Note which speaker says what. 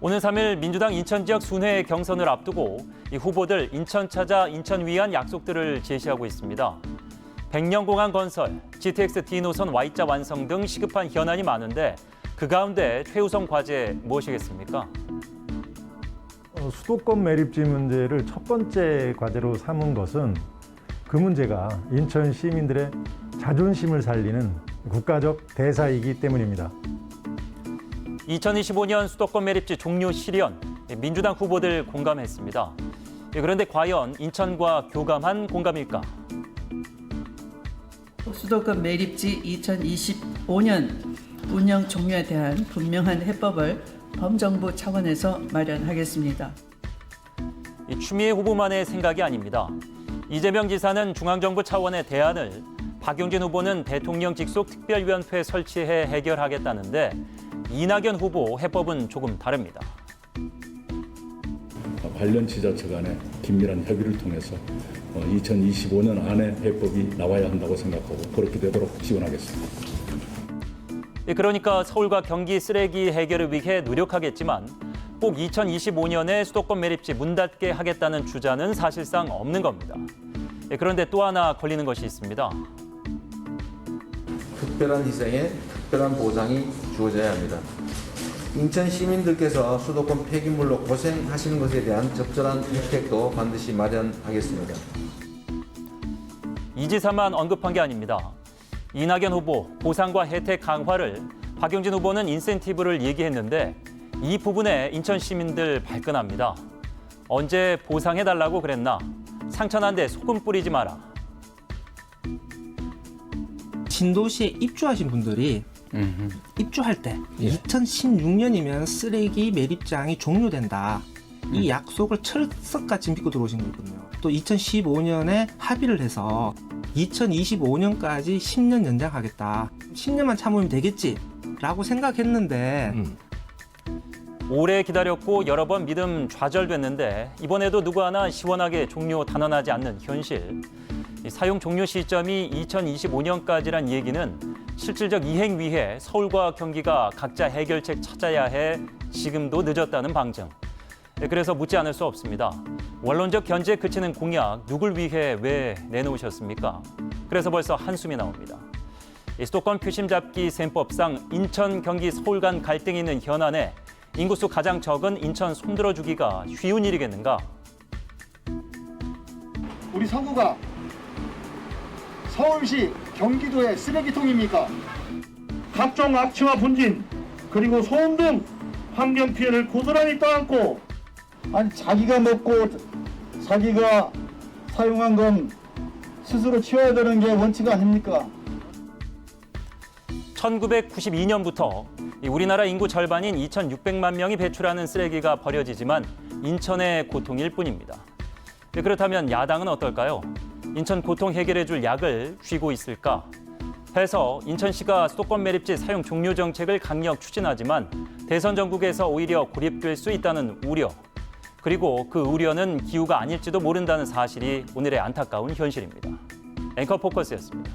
Speaker 1: 오는 3일 민주당 인천 지역 순회 경선을 앞두고 이 후보들 인천 찾아 인천 위한 약속들을 제시하고 있습니다. 백령공항 건설, GTX D 노선 Y자 완성 등 시급한 현안이 많은데 그 가운데 최우선 과제 무엇이겠습니까?
Speaker 2: 수도권 매립지 문제를 첫 번째 과제로 삼은 것은 그 문제가 인천 시민들의 자존심을 살리는 국가적 대사이기 때문입니다.
Speaker 1: 2025년 수도권 매립지 종료 실현, 민주당 후보들 공감했습니다. 그런데 과연 인천과 교감한 공감일까?
Speaker 3: 수도권 매립지 2025년 운영 종료에 대한 분명한 해법을 범정부 차원에서 마련하겠습니다.
Speaker 1: 추미애 후보만의 생각이 아닙니다. 이재명 지사는 중앙정부 차원의 대안을, 박용진 후보는 대통령 직속 특별위원회 설치해 해결하겠다는데 이낙연 후보 해법은 조금 다릅니다.
Speaker 4: 관련 지자체 간의 긴밀한 협의를 통해서 2025년 안에 해법이 나와야 한다고 생각하고 그렇게 되도록 지원하겠습니다.
Speaker 1: 그러니까 서울과 경기 쓰레기 해결을 위해 노력하겠지만 꼭 2025년에 수도권 매립지 문 닫게 하겠다는 주자는 사실상 없는 겁니다. 그런데 또 하나 걸리는 것이 있습니다.
Speaker 5: 특별한 희생에 특별한 보상이 주어져야 합니다. 인천 시민들께서 수도권 폐기물로 고생하시는 것에 대한 적절한 혜택도 반드시 마련하겠습니다.
Speaker 1: 이 지사만 언급한 게 아닙니다. 이낙연 후보 보상과 혜택 강화를, 박용진 후보는 인센티브를 얘기했는데 이 부분에 인천 시민들 발끈합니다. 언제 보상해달라고 그랬나? 상처난데 소금 뿌리지 마라.
Speaker 6: 신도시에 입주하신 분들이 입주할 때 2016년이면 쓰레기 매립장이 종료된다. 이 약속을 철석같이 믿고 들어오신 거거든요. 또 2015년에 합의를 해서 2025년까지 10년 연장하겠다. 10년만 참으면 되겠지라고 생각했는데
Speaker 1: 오래 기다렸고 여러 번 믿음 좌절됐는데 이번에도 누구 하나 시원하게 종료 단언하지 않는 현실. 사용 종료 시점이 2025년까지란 얘기는 실질적 이행 위해 서울과 경기가 각자 해결책 찾아야 해 지금도 늦었다는 방증. 그래서 묻지 않을 수 없습니다. 원론적 견제에 그치는 공약 누굴 위해 왜 내놓으셨습니까? 그래서 벌써 한숨이 나옵니다. 수도권 표심 잡기 셈법상 인천, 경기, 서울 간 갈등이 있는 현안에 인구수 가장 적은 인천 손들어주기가 쉬운 일이겠는가?
Speaker 7: 우리 서구가 서울시, 경기도의 쓰레기통입니까? 각종 악취와 분진, 그리고 소음 등 환경 피해를 고스란히 떠안고 아니 자기가 먹고 자기가 사용한 건 스스로 치워야 되는 게 원칙 아닙니까?
Speaker 1: 1992년부터 우리나라 인구 절반인 2,600만 명이 배출하는 쓰레기가 버려지지만 인천의 고통일 뿐입니다. 그렇다면 야당은 어떨까요? 인천 고통 해결해 줄 약을 쥐고 있을까? 해서 인천시가 수도권 매립지 사용 종료 정책을 강력 추진하지만 대선 전국에서 오히려 고립될 수 있다는 우려. 그리고 그 우려는 기우가 아닐지도 모른다는 사실이 오늘의 안타까운 현실입니다. 앵커 포커스였습니다.